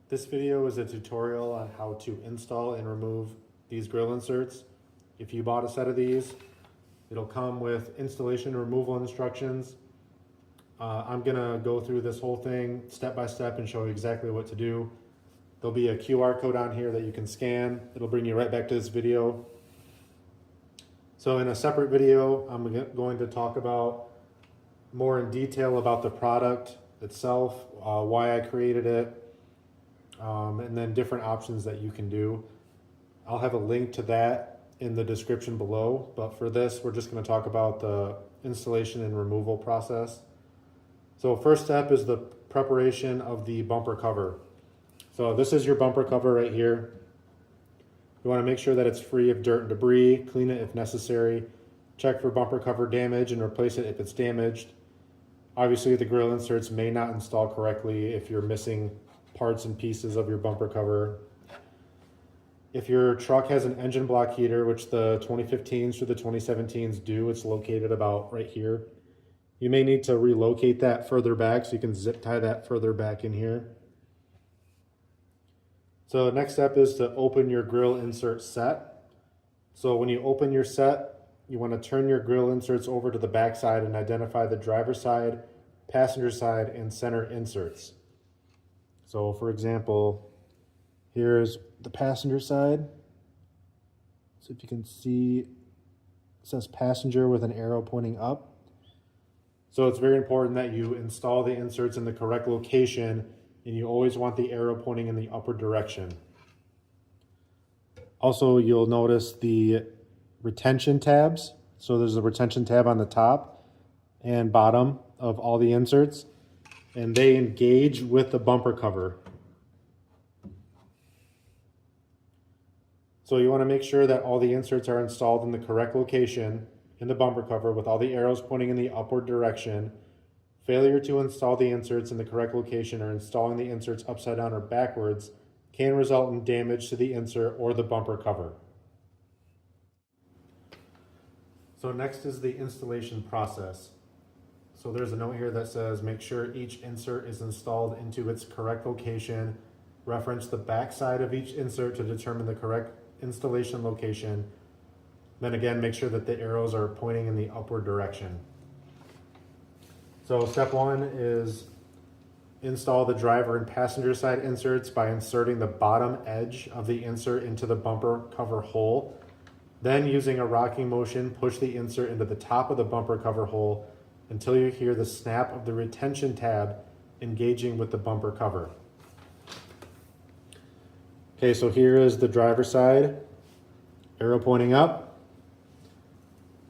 This video is a tutorial on how to install and remove these grill inserts. If you bought a set of these, it'll come with installation and removal instructions. I'm gonna go through this whole thing step by step and show you exactly what to do. There'll be a QR code on here that you can scan. It'll bring you right back to this video. So in a separate video, I'm going to talk about more in detail about the product itself, why I created it, and then different options that you can do. I'll have a link to that in the description below, but for this, we're just going to talk about the installation and removal process. So first step is the preparation of the bumper cover. So this is your bumper cover right here. You want to make sure that it's free of dirt and debris, clean it if necessary, check for bumper cover damage and replace it if it's damaged. Obviously the grill inserts may not install correctly if you're missing parts and pieces of your bumper cover. If your truck has an engine block heater, which the 2015s through the 2017s do, it's located about right here. You may need to relocate that further back so you can zip tie that further back in here. So the next step is to open your grill insert set. So when you open your set, you want to turn your grill inserts over to the back side and identify the driver's side, passenger side, and center inserts. So for example, here's the passenger side. So if you can see, it says passenger with an arrow pointing up. So it's very important that you install the inserts in the correct location, and you always want the arrow pointing in the upward direction. Also, you'll notice the retention tabs. So there's a retention tab on the top and bottom of all the inserts, and they engage with the bumper cover. So you want to make sure that all the inserts are installed in the correct location in the bumper cover with all the arrows pointing in the upward direction. Failure to install the inserts in the correct location or installing the inserts upside down or backwards can result in damage to the insert or the bumper cover. So next is the installation process. So there's a note here that says make sure each insert is installed into its correct location. Reference the back side of each insert to determine the correct installation location. Then again, make sure that the arrows are pointing in the upward direction. So step one is install the driver and passenger side inserts by inserting the bottom edge of the insert into the bumper cover hole. Then using a rocking motion, push the insert into the top of the bumper cover hole until you hear the snap of the retention tab engaging with the bumper cover. Okay, so here is the driver's side, arrow pointing up.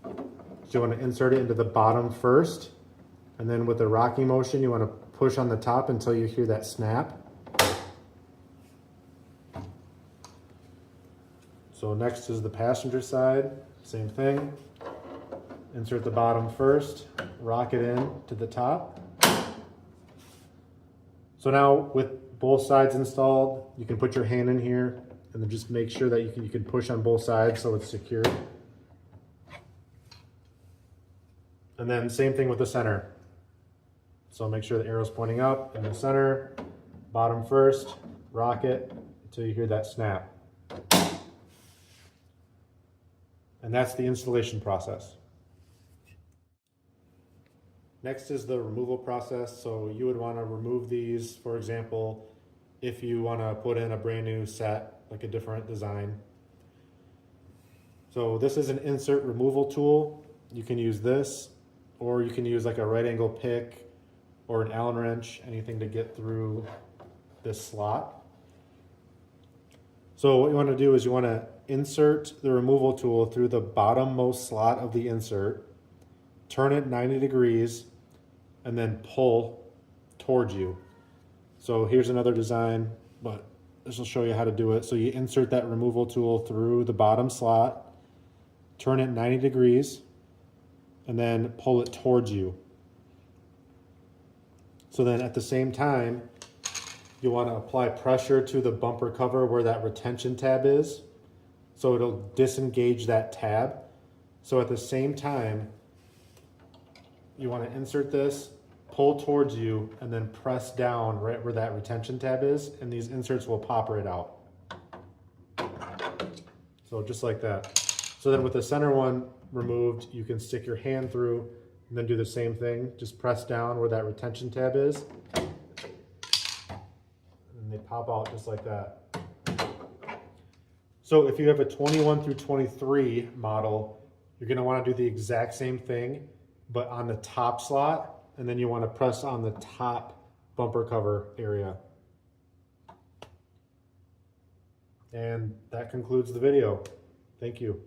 So you want to insert it into the bottom first, and then with the rocking motion, you want to push on the top until you hear that snap. So next is the passenger side, same thing. Insert the bottom first, rock it in to the top. So now with both sides installed, you can put your hand in here and then just make sure that you can push on both sides so it's secure. And then same thing with the center. So make sure the arrow's pointing up in the center, bottom first, rock it until you hear that snap. And that's the installation process. Next is the removal process. So you would want to remove these, for example, if you want to put in a brand new set, like a different design. So this is an insert removal tool. You can use this, or you can use like a right angle pick or an Allen wrench, anything to get through this slot. So what you want to do is you want to insert the removal tool through the bottommost slot of the insert, turn it 90 degrees, and then pull towards you. So here's another design, but this will show you how to do it. So you insert that removal tool through the bottom slot, turn it 90 degrees, and then pull it towards you. So then at the same time, you want to apply pressure to the bumper cover where that retention tab is. So it'll disengage that tab. So at the same time, you want to insert this, pull towards you and then press down right where that retention tab is, and these inserts will pop right out. So just like that. So then with the center one removed, you can stick your hand through and then do the same thing. Just press down where that retention tab is. And they pop out just like that. So if you have a 21 through 23 model, you're gonna wanna do the exact same thing, but on the top slot, and then you wanna press on the top bumper cover area. And that concludes the video. Thank you.